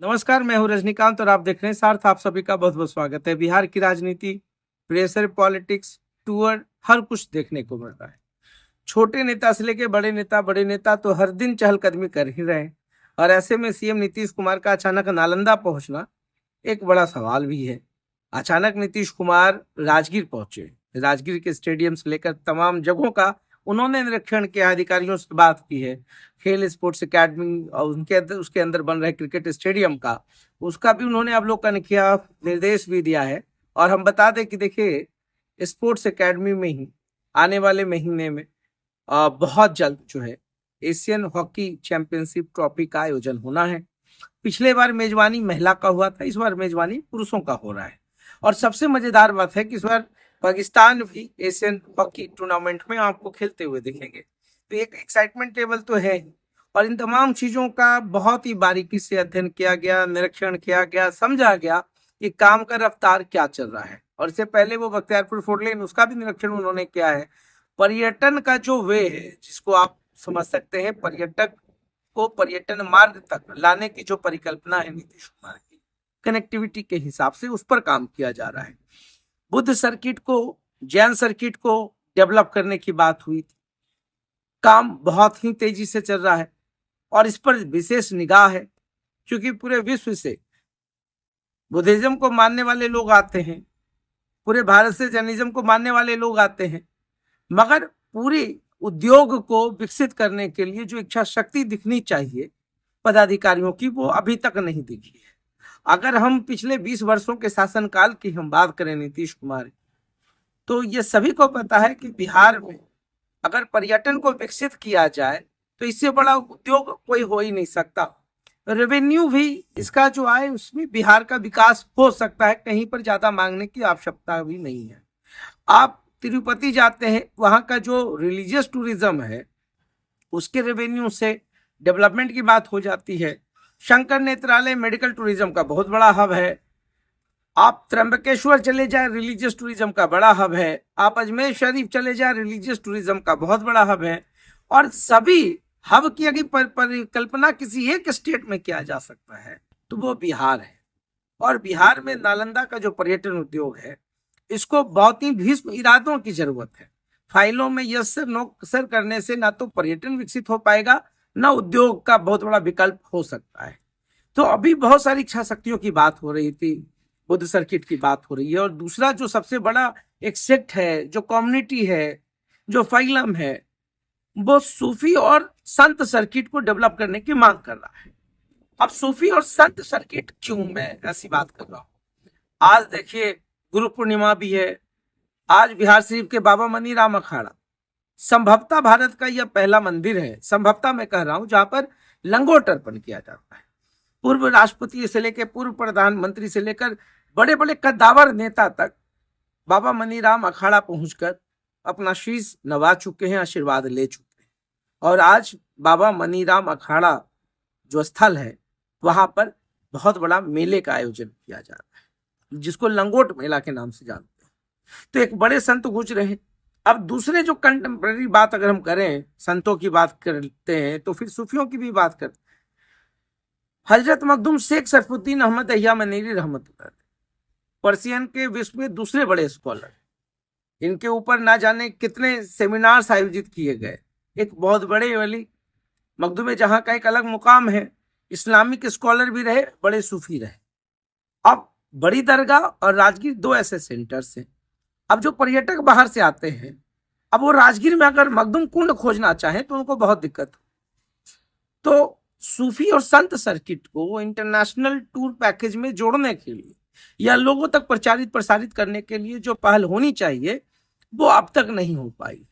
नमस्कार, मैं हूँ रजनीकांत और आप देख रहे हैं सार्थ। आप सभी का बहुत बहुत स्वागत है। बिहार की राजनीति, प्रेशर, पॉलिटिक्स, टूर, हर कुछ देखने को मिल रहा है। छोटे नेता से लेके बड़े नेता तो हर दिन चहलकदमी कर ही रहे हैं। और ऐसे में सीएम नीतीश कुमार का अचानक नालंदा पहुंचना एक बड़ा सवाल भी है। अचानक नीतीश कुमार राजगीर पहुंचे। राजगीर के स्टेडियम से लेकर तमाम जगहों का उन्होंने निरीक्षण किया, अधिकारियों से बात की है। खेल स्पोर्ट्स एकेडमी और उनके अंदर उसके अंदर बन रहे क्रिकेट स्टेडियम का, उसका भी उन्होंने अवलोकन किया, निर्देश भी दिया है। और हम बता दें कि देखिए, स्पोर्ट्स एकेडमी में ही आने वाले महीने में बहुत जल्द जो है एशियन हॉकी चैंपियनशिप ट्रॉफी का आयोजन होना है। पिछले बार मेजबानी महिला का हुआ था, इस बार मेजबानी पुरुषों का हो रहा है। और सबसे मजेदार बात है कि इस बार पाकिस्तान भी एशियन हॉकी टूर्नामेंट में आपको खेलते हुए दिखेंगे। तो एक एक्साइटमेंट लेवल तो है ही। और इन तमाम चीजों का बहुत ही बारीकी से अध्ययन किया गया, निरीक्षण किया गया, समझा गया कि काम का रफ्तार क्या चल रहा है। और इससे पहले वो बख्तियारपुर फोर लेन, उसका भी निरीक्षण उन्होंने किया है। पर्यटन का जो वे है, जिसको आप समझ सकते हैं, पर्यटक को पर्यटन मार्ग तक लाने की जो परिकल्पना है नीतीश कुमार की, कनेक्टिविटी के हिसाब से उस पर काम किया जा रहा है। बुद्ध सर्किट को, जैन सर्किट को डेवलप करने की बात हुई थी। काम बहुत ही तेजी से चल रहा है और इस पर विशेष निगाह है, क्योंकि पूरे विश्व से बुद्धिज्म को मानने वाले लोग आते हैं, पूरे भारत से जैनिज्म को मानने वाले लोग आते हैं। मगर पूरे उद्योग को विकसित करने के लिए जो इच्छा शक्ति दिखनी चाहिए पदाधिकारियों की, वो अभी तक नहीं दिखी है। अगर हम पिछले 20 वर्षों के शासनकाल की हम बात करें नीतीश कुमार, तो ये सभी को पता है कि बिहार में अगर पर्यटन को विकसित किया जाए तो इससे बड़ा उद्योग कोई हो ही नहीं सकता। रेवेन्यू भी इसका जो आए उसमें बिहार का विकास हो सकता है, कहीं पर ज्यादा मांगने की आवश्यकता भी नहीं है। आप तिरुपति जाते हैं, वहां का जो रिलीजियस टूरिज्म है उसके रेवेन्यू से डेवलपमेंट की बात हो जाती है। शंकर नेत्रालय मेडिकल टूरिज्म का बहुत बड़ा हब है। आप त्र्यंबकेश्वर चले जाए, रिलीजियस टूरिज्म का बड़ा हब है। आप अजमेर शरीफ चले जाए, रिलीजियस टूरिज्म का बहुत बड़ा हब है। और सभी हब की अगर परिकल्पना किसी एक स्टेट में किया जा सकता है तो वो बिहार है। और बिहार में नालंदा का जो पर्यटन उद्योग है, इसको बहुत ही भीष्म इरादों की जरूरत है। फाइलों में यस सर नो सर करने से ना तो पर्यटन विकसित हो पाएगा, ना उद्योग का बहुत बड़ा विकल्प हो सकता है। तो अभी बहुत सारी इच्छा शक्तियों की बात हो रही थी, बुद्ध सर्किट की बात हो रही है। और दूसरा जो सबसे बड़ा एक सेक्ट है, जो कम्युनिटी है, जो फाइलम है, वो सूफी और संत सर्किट को डेवलप करने की मांग कर रहा है। अब सूफी और संत सर्किट क्यों मैं ऐसी बात कर रहा हूं? आज देखिए, गुरु पूर्णिमा भी है। आज बिहार शरीफ के बाबा मनीराम अखाड़ा, संभवतः भारत का यह पहला मंदिर है, संभवतः मैं कह रहा हूं, जहां पर लंगोट अर्पण किया जाता है। पूर्व राष्ट्रपति से लेकर पूर्व प्रधानमंत्री से लेकर बड़े बड़े कद्दावर नेता तक बाबा मनीराम अखाड़ा पहुंचकर अपना शीश नवा चुके हैं, आशीर्वाद ले चुके हैं। और आज बाबा मनीराम अखाड़ा जो स्थल है, वहां पर बहुत बड़ा मेले का आयोजन किया जा रहा है, जिसको लंगोट मेला के नाम से जानते हैं। तो एक बड़े संत गुजरे हैं। अब दूसरे जो कंटेम्प्रेरी बात अगर हम करें, संतों की बात करते हैं, तो फिर सूफियों की भी बात करते हैं। हजरत मखदूम शेख सरफुद्दीन अहमद अय्या मनीरी रहमतुल्लाह, पर्शियन के विश्व में दूसरे बड़े स्कॉलर, इनके ऊपर ना जाने कितने सेमिनार्स आयोजित किए गए। एक बहुत बड़े वाली मखदूम जहां का एक अलग मुकाम है, इस्लामिक स्कॉलर भी रहे, बड़े सूफी रहे। अब बड़ी दरगाह और राजगीर दो ऐसे सेंटर्स हैं। अब जो पर्यटक बाहर से आते हैं, अब वो राजगीर में अगर मखदूम कुंड खोजना चाहें तो उनको बहुत दिक्कत हो। तो सूफी और संत सर्किट को इंटरनेशनल टूर पैकेज में जोड़ने के लिए या लोगों तक प्रचारित प्रसारित करने के लिए जो पहल होनी चाहिए, वो अब तक नहीं हो पाई।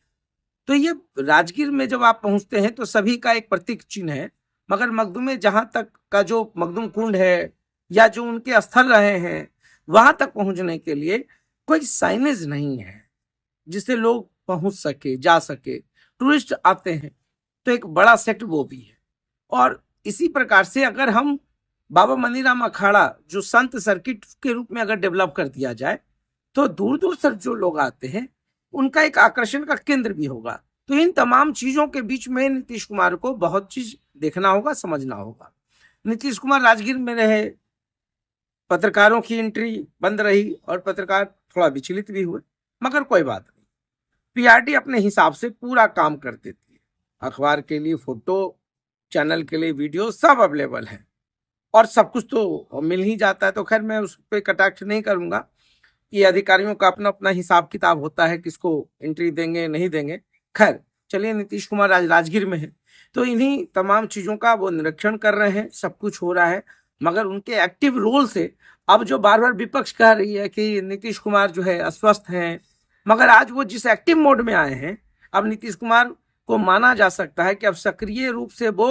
तो ये राजगीर में जब आप पहुंचते हैं तो सभी का एक प्रतीक चिन्ह है, मगर मखदूम जहां तक का जो मखदूम कुंड है या जो उनके स्थल रहे हैं, वहां तक पहुंचने के लिए कोई साइनेज नहीं है जिससे लोग पहुंच सके, जा सके। टूरिस्ट आते हैं तो एक बड़ा सेक्ट वो भी है। और इसी प्रकार से अगर हम बाबा मनीराम अखाड़ा जो संत सर्किट के रूप में अगर डेवलप कर दिया जाए, तो दूर दूर से जो लोग आते हैं उनका एक आकर्षण का केंद्र भी होगा। तो इन तमाम चीजों के बीच में नीतीश कुमार को बहुत चीज देखना होगा, समझना होगा। नीतीश कुमार राजगीर में रहे, पत्रकारों की एंट्री बंद रही और पत्रकार थोड़ा विचलित भी हुए, मगर कोई बात नहीं। पीआरडी अपने हिसाब से पूरा काम कर देती है। अखबार के लिए फोटो, चैनल के लिए वीडियो सब अवेलेबल है और सब कुछ तो मिल ही जाता है। तो खैर मैं उस पर कटाक्ष नहीं करूंगा। ये अधिकारियों का अपना अपना हिसाब किताब होता है, किसको एंट्री देंगे नहीं देंगे। खैर चलिए, नीतीश कुमार राजगीर में है तो इन्हीं तमाम चीजों का वो निरीक्षण कर रहे हैं, सब कुछ हो रहा है। मगर उनके एक्टिव रोल से अब जो बार बार विपक्ष कह रही है कि नीतीश कुमार जो है अस्वस्थ हैं, मगर आज वो जिस एक्टिव मोड में आए हैं, अब नीतीश कुमार को माना जा सकता है कि अब सक्रिय रूप से वो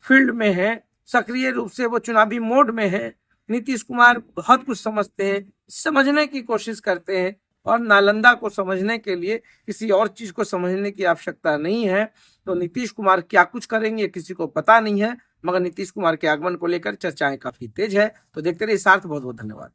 फील्ड में है, सक्रिय रूप से वो चुनावी मोड में है। नीतीश कुमार बहुत कुछ समझते हैं, समझने की कोशिश करते हैं और नालंदा को समझने के लिए किसी और चीज को समझने की आवश्यकता नहीं है। तो नीतीश कुमार क्या कुछ करेंगे किसी को पता नहीं है, मगर नीतीश कुमार के आगमन को लेकर चर्चाएं काफी तेज है। तो देखते रहिए सार्थ, बहुत बहुत धन्यवाद।